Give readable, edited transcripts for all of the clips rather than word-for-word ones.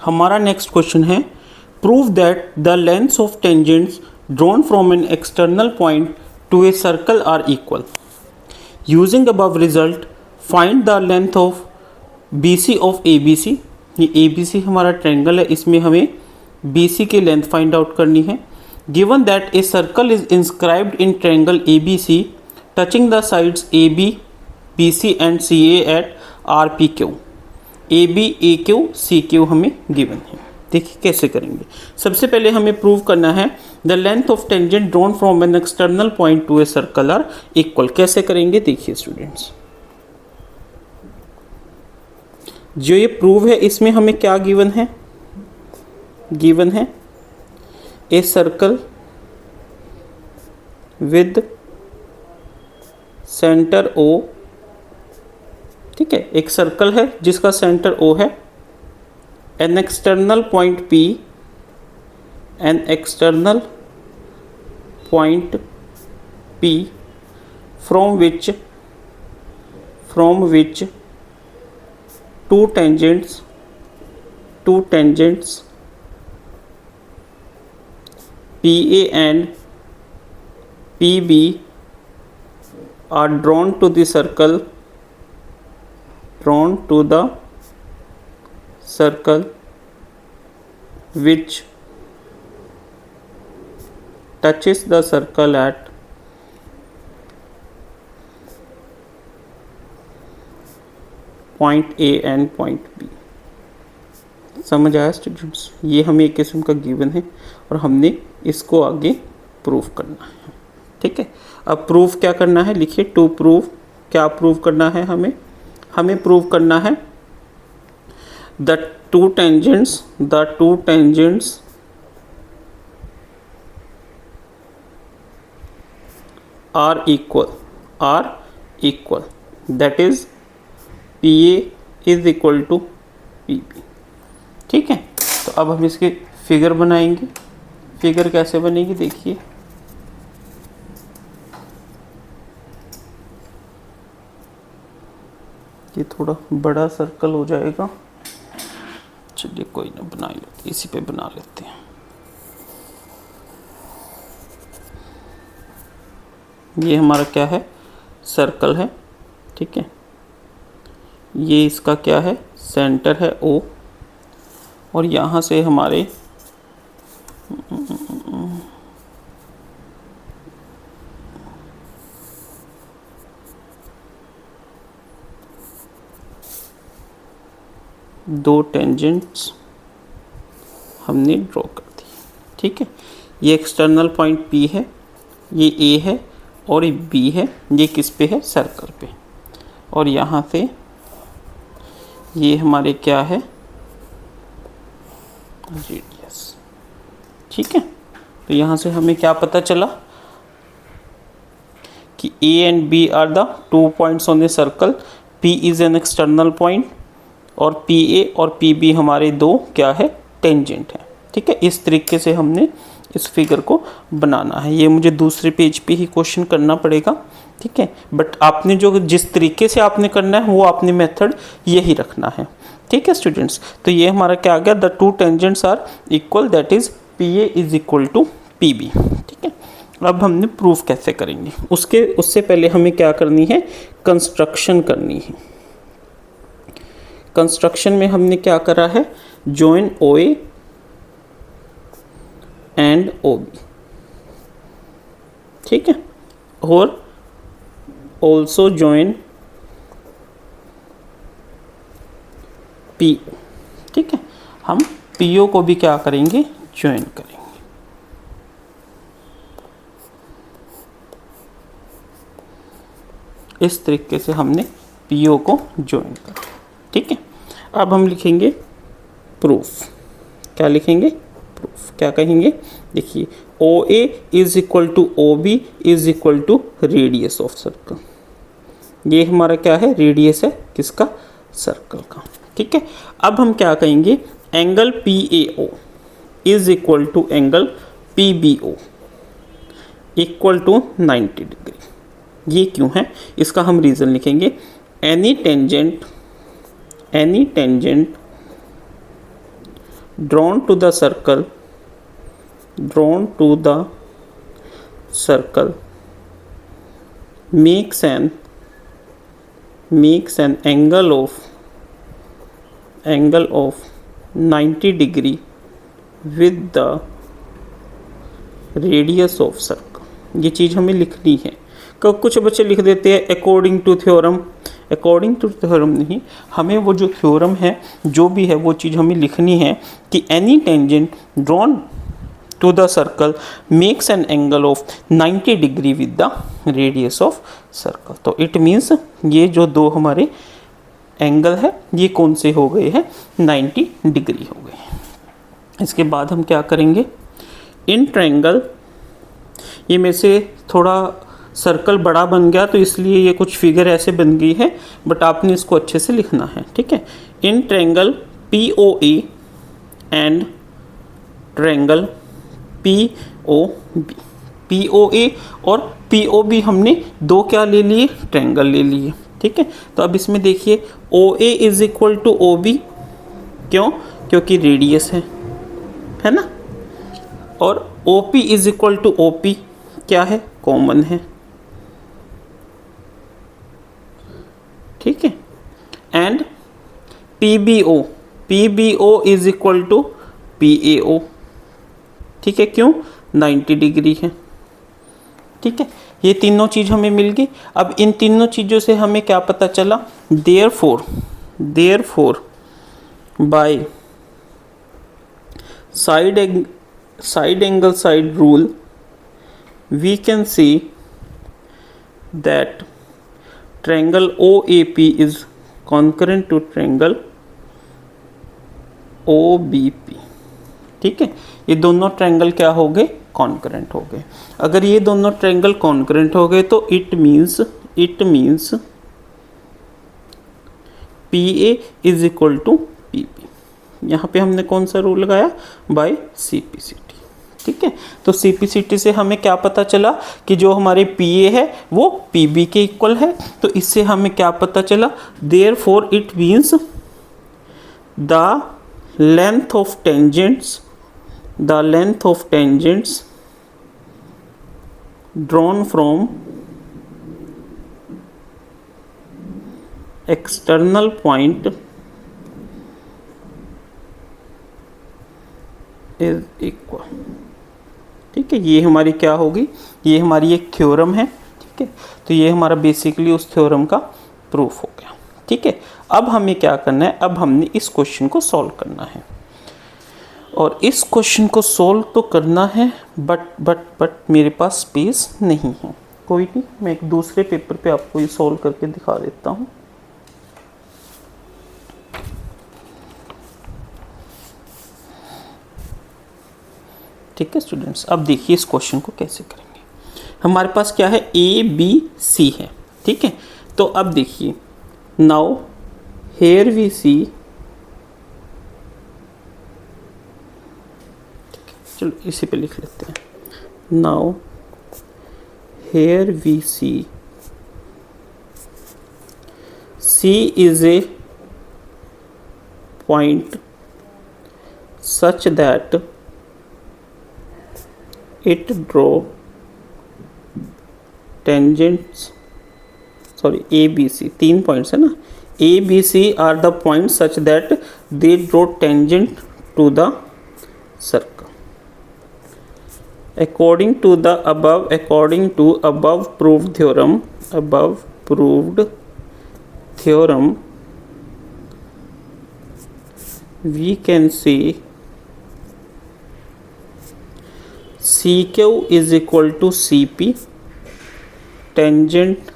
हमारा next question है, prove that the lengths of tangents drawn from an external point to a circle are equal. Using above result find the length of B C of A B C. ये A B सी हमारा triangle है, इसमें हमें B C की length find out करनी है। Given that a circle is inscribed in triangle A B C touching the sides A B B C and C A at R P Q. A B A Q C Q हमें given है। देखिए कैसे करेंगे। सबसे पहले हमें prove करना है the length of tangent drawn from an external point to a circle are equal. कैसे करेंगे देखिए स्टूडेंट्स, जो ये प्रूव है इसमें हमें क्या गिवन है, गिवन है a circle with centre O. ठीक है, एक सर्कल है जिसका सेंटर ओ है। An external point P, an external point P from which two tangents PA and PB are drawn to the circle which touches the circle at point A and point B. समझ आया students, ये हमें एक किस्म का given है और हमने इसको आगे प्रूफ करना है। ठीक है, अब प्रूफ क्या करना है, लिखिए टू प्रूव। क्या प्रूव करना है हमें प्रूव करना है the two tangents are equal that is P A is equal to P B. ठीक है, तो अब हम इसकी फिगर बनाएंगे। फिगर कैसे बनेगी देखिए, ये थोड़ा बड़ा सर्कल हो जाएगा। चलिए कोई ना, बना लेते, इसी पे बना लेते हैं। ये हमारा क्या है, सर्कल है। ठीक है, ये इसका क्या है, सेंटर है ओ, और यहाँ से हमारे दो टेंजेंट्स हमने ड्रॉ कर दी। ठीक है, ये एक्सटर्नल पॉइंट P है, ये A है और ये B है। ये किस पे है, सर्कल पे। और यहाँ से ये हमारे क्या है, रेडियस। ठीक है, तो यहाँ से हमें क्या पता चला कि A and B are the two points on the circle. P is an external point और PA और PB हमारे दो क्या है, टेंजेंट है। ठीक है, इस तरीके से हमने इस फिगर को बनाना है। ये मुझे दूसरे पेज पे ही क्वेश्चन करना पड़ेगा। ठीक है, बट आपने जो जिस तरीके से आपने करना है वो आपने मेथड यही रखना है। ठीक है स्टूडेंट्स, तो ये हमारा क्या आ गया, the two tangents are equal that is PA is equal to PB। ठीक है, अब हमने प्रूफ कैसे करेंगे, उससे पहले हमें क्या करनी है, कंस्ट्रक्शन करनी है। कंस्ट्रक्शन में हमने क्या करा है, जॉइन OA एंड OB। ठीक है, और ऑल्सो जॉइन PO। ठीक है, हम PO को भी क्या करेंगे, ज्वाइन करेंगे। इस तरीके से हमने PO को ज्वाइन करा। ठीक है, अब हम लिखेंगे प्रूफ। क्या लिखेंगे, प्रूफ। क्या कहेंगे, देखिए OA is equal to OB is equal to radius of circle. ये हमारा क्या है, रेडियस है किसका, सर्कल का। ठीक है, अब हम क्या कहेंगे, angle PAO is equal to angle PBO equal to 90 degree. ये क्यों है, इसका हम रीज़न लिखेंगे, any tangent drawn to the circle makes an angle of 90 degree with the radius of circle। ये चीज़ हमें लिखनी है। कुछ बच्चे लिख देते हैं अकॉर्डिंग टू थ्योरम नहीं, हमें वो जो थ्योरम है जो भी है वो चीज़ हमें लिखनी है कि any tangent drawn to the circle makes an angle of 90 degree with the radius of circle. तो इट मीन्स ये जो दो हमारे एंगल है ये कौन से हो गए हैं, 90 डिग्री हो गए। इसके बाद हम क्या करेंगे, इन ट्रायंगल, ये में से थोड़ा सर्कल बड़ा बन गया तो इसलिए ये कुछ फिगर ऐसे बन गई है, बट आपने इसको अच्छे से लिखना है, ठीक है। In triangle POA and triangle POB, POA और POB हमने दो क्या ले लिए, ट्रायंगल ले लिए, ठीक है। तो अब इसमें देखिए OA is equal to OB, क्यों, क्योंकि रेडियस है ना, और OP is equal to OP क्या है, कॉमन है, ठीक है। And PBO is equal to PAO, ठीक है, क्यों, 90 डिग्री है, ठीक है। ये तीनों चीज़ हमें मिल गई। अब इन तीनों चीज़ों से हमें क्या पता चला, therefore by side angle side rule we can see that triangle OAP is concurrent to triangle OBP, ठीक है। ये दोनों ट्रायंगल क्या हो गए, कॉन्करेंट हो गए। अगर ये दोनों ट्रायंगल कॉन्करेंट हो गए तो it means PA is equal to PP। यहाँ पे हमने कौन सा रूल लगाया, बाय CPCT, ठीक है। तो CPCT से हमें क्या पता चला कि जो हमारे PA है वो PB के इक्वल है। तो इससे हमें क्या पता चला, therefore it means the length of tangents drawn from external point is equal, ठीक है। ये हमारी क्या होगी, ये हमारी एक थ्योरम है, ठीक है। तो ये हमारा बेसिकली उस थ्योरम का प्रूफ हो गया, ठीक है। अब हमें क्या करना है, अब हमने इस क्वेश्चन को सॉल्व करना है, और इस क्वेश्चन को सॉल्व तो करना है बट मेरे पास स्पेस नहीं है। कोई नहीं, मैं एक दूसरे पेपर पे आपको ये सॉल्व करके दिखा देता हूँ। ठीक है स्टूडेंट्स, अब देखिए इस क्वेश्चन को कैसे करेंगे। हमारे पास क्या है, ABC है, ठीक है। तो अब देखिए, नाउ हेयर वी सी, चलो इसी पे लिख लेते हैं, now here we see C is a point such that it draw tangents, sorry ABC, 3 points है ना, ABC are the points such that they draw tangent to the circle according to above proved theorem we can say CQ is equal to CP, tangent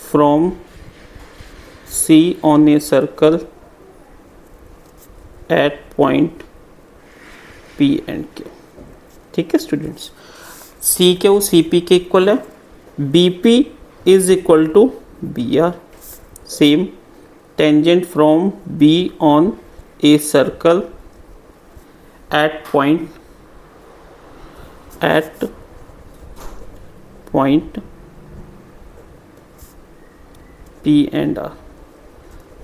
from C on a circle at point P and Q, ठीक है students. CQ CP के equal है, BP is equal to BR, same, tangent from B on a circle at point P and R.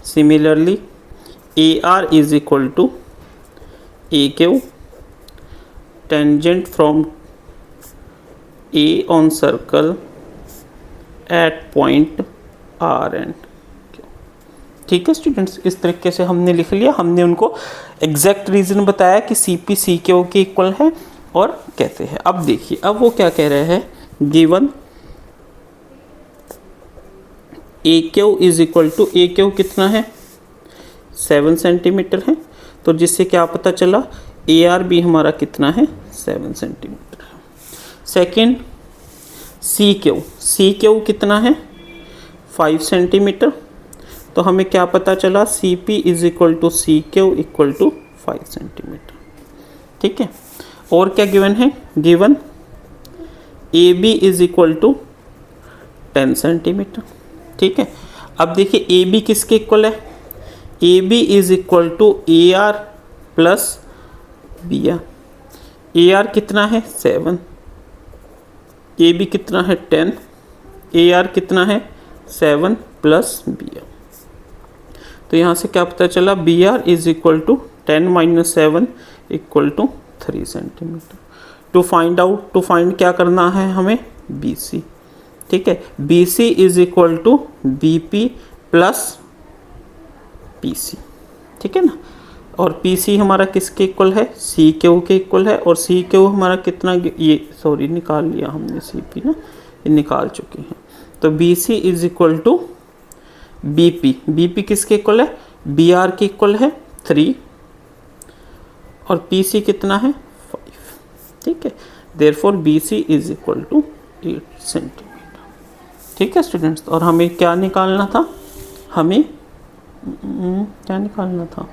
Similarly, AR is equal to AQ tangent from A on circle at point R and Q। ठीक है students, इस तरीके से हमने लिख लिया। हमने उनको एग्जैक्ट रीजन बताया कि CP CQ के इक्वल है और कैसे है। अब देखिए, अब वो क्या कह रहे हैं, given AQ is equal to, AQ कितना है 7 सेंटीमीटर है, तो जिससे क्या पता चला AR भी हमारा कितना है 7 सेंटीमीटर है। सेकेंड CQ कितना है 5 सेंटीमीटर, तो हमें क्या पता चला CP is equal to CQ equal to 5 centimetre. ठीक है, और क्या गिवन है, given AB is equal to 10 centimetre. ठीक है, अब देखिए AB किसके इक्वल है, AB is equal to AR plus BR। AR कितना है 7, AB कितना है 10, AR कितना है 7 प्लस BR। तो यहाँ से क्या पता चला, BR is equal to 10 minus 7 equal to 3 centimetre. To find क्या करना है हमें, BC। ठीक है, BC is equal to BP plus PC। ठीक है ना, और PC हमारा किसके इक्वल है, CQ के इक्वल है, और CQ हमारा कितना, ये सॉरी निकाल लिया हमने CP ना, ये निकाल चुके हैं। तो BC is equal to BP किसके इक्वल है, BR के इक्वल है 3 और PC कितना है 5। ठीक है, therefore BC is equal to 8 centimetre. ठीक है स्टूडेंट्स, और हमें क्या निकालना था, हमें क्या निकालना था,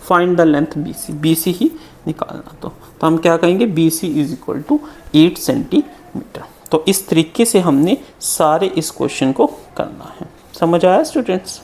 फाइंड द लेंथ BC ही निकालना। तो हम क्या कहेंगे, BC is equal to 8 centimetre. तो इस तरीके से हमने सारे इस क्वेश्चन को करना है। समझ आया स्टूडेंट्स।